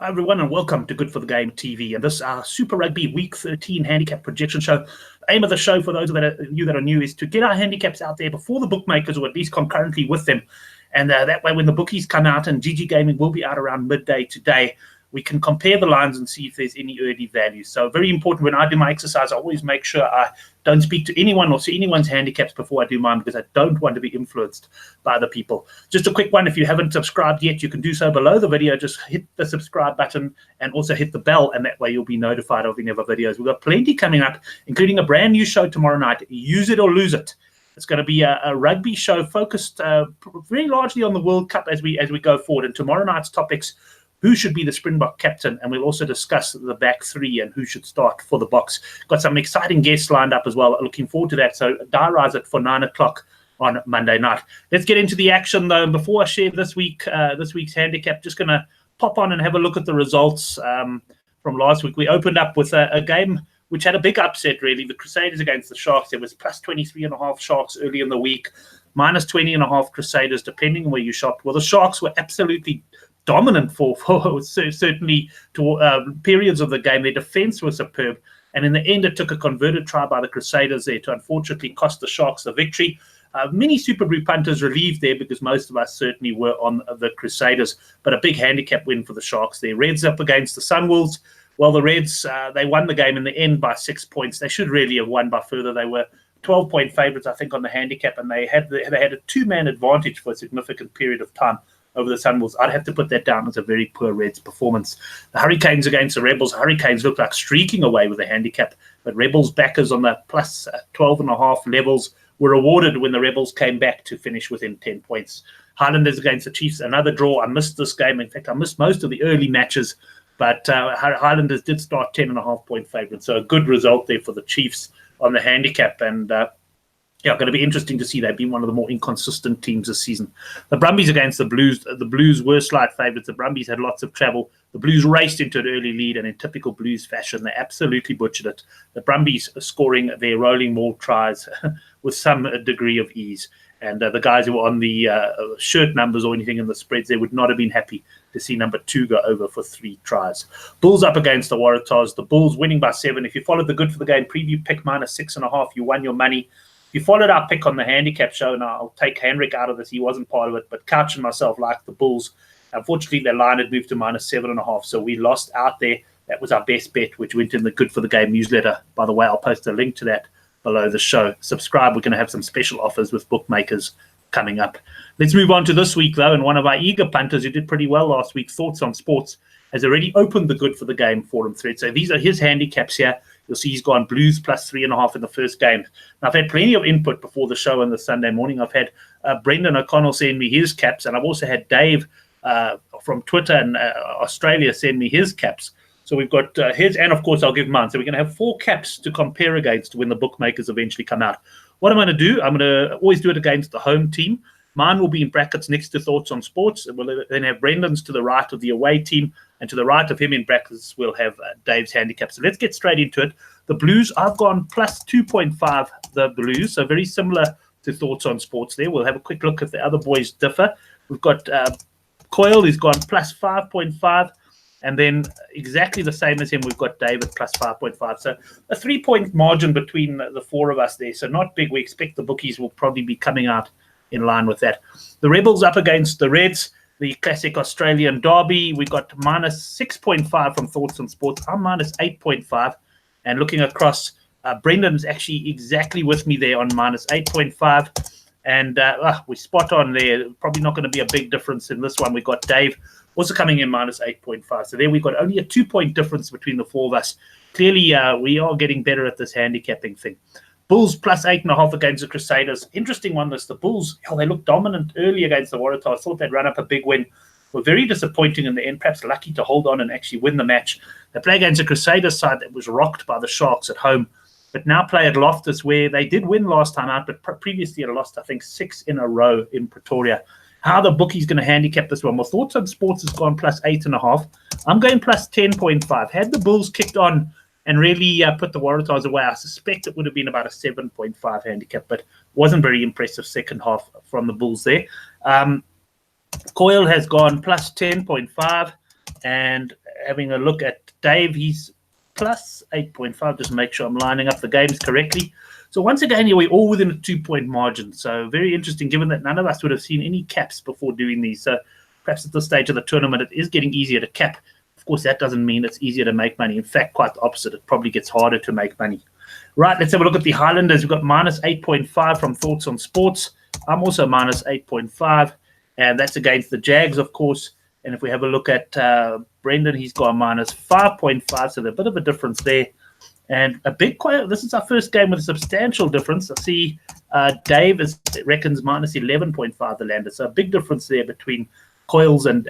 Hi everyone, and welcome to Good for the Game TV. And this Super Rugby Week 13 handicap projection show. The aim of the show, for those that are new, is to get our handicaps out there before the bookmakers, or at least concurrently with them. And that way, when the bookies come out, and GG Gaming will be out around midday today, we can compare the lines and see if there's any early value. So very important, when I do my exercise, I always make sure I don't speak to anyone or see anyone's handicaps before I do mine, because I don't want to be influenced by other people. Just a quick one, if you haven't subscribed yet, you can do so below the video. Just hit the subscribe button and also hit the bell, and that way you'll be notified of any of our videos. We've got plenty coming up, including a brand new show tomorrow night, Use It or Lose It. It's going to be a rugby show focused very largely on the World Cup as we go forward. And tomorrow night's topics: who should be the Springbok captain? And we'll also discuss the back three and who should start for the Boks. Got some exciting guests lined up as well. Looking forward to that. So diarise it for 9 o'clock on Monday night. Let's get into the action, though. And before I share this week's handicap, just going to pop on and have a look at the results from last week. We opened up with a game which had a big upset, really. The Crusaders against the Sharks. There was plus 23.5 Sharks early in the week, minus 20.5 Crusaders, depending on where you shopped. Well, the Sharks were absolutely dominant for certainly to periods of the game. Their defense was superb, and in the end it took a converted try by the Crusaders there to unfortunately cost the Sharks the victory. Many Super Rugby punters relieved there, because most of us certainly were on the Crusaders, but a big handicap win for the Sharks there. Reds up against the Sunwolves. Well, the Reds, they won the game in the end by 6 points. They should really have won by further. They were 12-point favourites, I think, on the handicap, and they had a two-man advantage for a significant period of time over the Sunwolves. I'd have to put that down as a very poor Reds performance. The Hurricanes against the Rebels. Hurricanes looked like streaking away with a handicap, but Rebels backers on the plus 12.5 levels were rewarded when the Rebels came back to finish within 10 points. Highlanders against the Chiefs, another draw. I missed this game. In fact, I missed most of the early matches, but Highlanders did start 10.5-point favourites. So a good result there for the Chiefs on the handicap. And going to be interesting to see. They've been one of the more inconsistent teams this season. The Brumbies against the Blues. The Blues were slight favourites. The Brumbies had lots of travel. The Blues raced into an early lead, and in typical Blues fashion, they absolutely butchered it. The Brumbies scoring their rolling maul tries with some degree of ease. And the guys who were on the shirt numbers or anything in the spreads, they would not have been happy to see number 2 go over for 3 tries. Bulls up against the Waratahs. The Bulls winning by 7. If you followed the Good for the Game preview pick minus 6.5, you won your money. If you followed our pick on the handicap show, and I'll take Henrik out of this, he wasn't part of it, but Couch and myself liked the Bulls. Unfortunately, their line had moved to minus 7.5, so we lost out there. That was our best bet, which went in the Good for the Game newsletter. By the way, I'll post a link to that below the show. Subscribe. We're going to have some special offers with bookmakers coming up. Let's move on to this week, though, and one of our eager punters who did pretty well last week, Thoughts on Sports, has already opened the Good for the Game forum thread. So these are his handicaps here. You'll see he's gone Blues plus 3.5 in the first game. Now, I've had plenty of input before the show on the Sunday morning. I've had Brendan O'Connell send me his caps, and I've also had Dave from Twitter and Australia send me his caps. So we've got his, and of course I'll give mine. So we're going to have 4 caps to compare against when the bookmakers eventually come out. What I'm going to do, I'm going to always do it against the home team. Mine will be in brackets next to Thoughts on Sports. We'll then have Brendan's to the right of the away team, and to the right of him in brackets, we'll have Dave's handicap. So let's get straight into it. The Blues, I've gone plus 2.5, the Blues, so very similar to Thoughts on Sports there. We'll have a quick look if the other boys differ. We've got Coyle, who's gone plus 5.5, and then exactly the same as him, we've got David plus 5.5. So a 3-point margin between the 4 of us there, so not big. We expect the bookies will probably be coming out in line with that. The Rebels up against the Reds, the classic Australian derby. We got minus 6.5 from Thoughts on Sports. I'm minus 8.5. And looking across, Brendan's actually exactly with me there on minus 8.5. And we spot on there. Probably not going to be a big difference in this one. We got Dave also coming in minus 8.5. So there we've got only a 2-point difference between the 4 of us. Clearly, we are getting better at this handicapping thing. Bulls plus 8.5 against the Crusaders. Interesting one, this. The Bulls, they looked dominant early against the Waratahs. Thought they'd run up a big win. Were very disappointing in the end, perhaps lucky to hold on and actually win the match. They play against a Crusaders side that was rocked by the Sharks at home, but now play at Loftus, where they did win last time out, but previously had lost, I think, 6 in a row in Pretoria. How the bookie's going to handicap this one? Well, Thoughts on Sports has gone plus 8.5. I'm going plus 10.5. Had the Bulls kicked on and really put the Waratahs away, I suspect it would have been about a 7.5 handicap, but wasn't very impressive second half from the Bulls there. Coyle has gone plus 10.5, and having a look at Dave, he's plus 8.5. Just make sure I'm lining up the games correctly. So once again, we're all within a 2-point margin. So very interesting, given that none of us would have seen any caps before doing these. So perhaps at this stage of the tournament, it is getting easier to cap. Of course, that doesn't mean it's easier to make money. In fact, quite the opposite. It probably gets harder to make money. Right, let's have a look at the Highlanders. We've got minus 8.5 from Thoughts on Sports. I'm also minus 8.5, and that's against the Jags, of course. And if we have a look at Brendan, he's got minus 5.5, so there's a bit of a difference there. And a big – this is our first game with a substantial difference. I see Dave reckons minus 11.5 the lander. So a big difference there between Coils and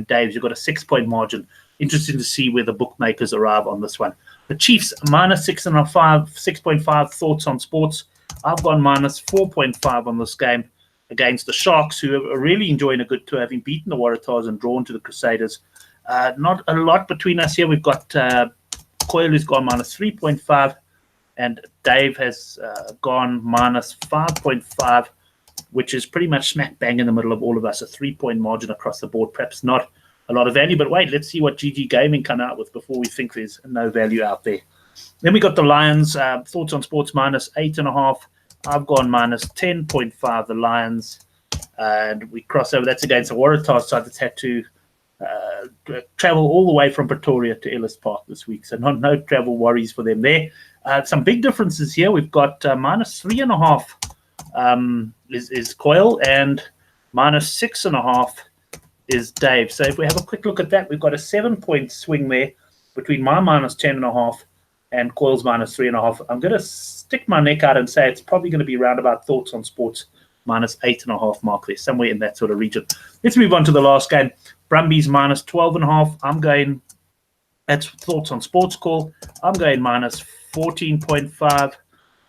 Dave's. You've got a 6-point margin. Interesting to see where the bookmakers arrive on this one. The Chiefs, minus 6.5 Thoughts on Sports. I've gone minus 4.5 on this game against the Sharks, who are really enjoying a good tour, having beaten the Waratahs and drawn to the Crusaders. Not a lot between us here. We've got Coyle, who's gone minus 3.5, and Dave has gone minus 5.5, which is pretty much smack bang in the middle of all of us, a 3-point margin across the board. Perhaps not a lot of value, but wait, let's see what GG Gaming come out with before we think there's no value out there. Then we got the Lions, Thoughts on Sports minus 8.5. I've gone minus 10.5, the Lions, and we cross over. That's against the Waratahs side that's had to travel all the way from Pretoria to Ellis Park this week, so no travel worries for them there. Some big differences here. We've got minus 3.5 is Coyle, and minus 6.5 is Dave. So if we have a quick look at that, we've got a 7-point swing there between my minus 10.5 and Coyle's minus 3.5. I'm going to stick my neck out and say it's probably going to be around about Thoughts on Sports minus 8.5 mark there, somewhere in that sort of region. Let's move on to the last game. Brumbies minus 12.5. I'm going, that's Thoughts on Sports call. I'm going minus 14.5.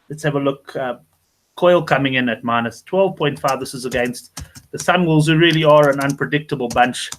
Let's have a look. Coyle coming in at minus 12.5. This is against the Sunwolves, who really are an unpredictable bunch.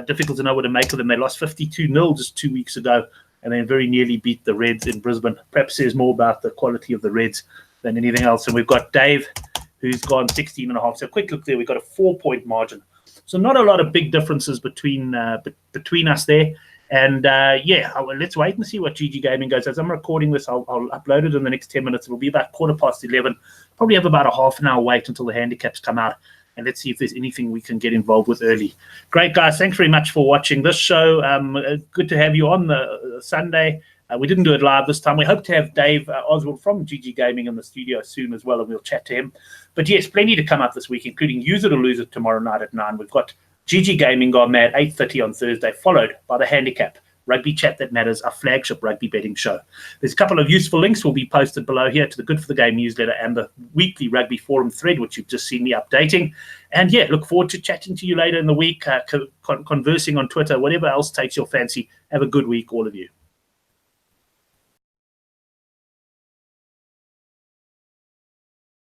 Difficult to know what to make of them. They lost 52-0 just 2 weeks ago, and then very nearly beat the Reds in Brisbane. Perhaps says more about the quality of the Reds than anything else. And we've got Dave, who's gone 16.5. So quick look there. We've got a 4-point margin. So not a lot of big differences between us there. And let's wait and see what GG Gaming goes. As I'm recording this, I'll upload it in the next 10 minutes. It'll be about 11:15. Probably have about a half an hour wait until the handicaps come out. And let's see if there's anything we can get involved with early. Great, guys. Thanks very much for watching this show. Good to have you on the Sunday. We didn't do it live this time. We hope to have Dave Oswald from GG Gaming in the studio soon as well, and we'll chat to him. But yes, plenty to come up this week, including Use It or Lose It tomorrow night at 9. We've got GG Gaming Gone Mad 8:30 on Thursday, followed by the Handicap, Rugby Chat That Matters, our flagship rugby betting show. There's a couple of useful links will be posted below here to the Good for the Game newsletter and the weekly rugby forum thread, which you've just seen me updating. And yeah, look forward to chatting to you later in the week, conversing on Twitter, whatever else takes your fancy. Have a good week, all of you.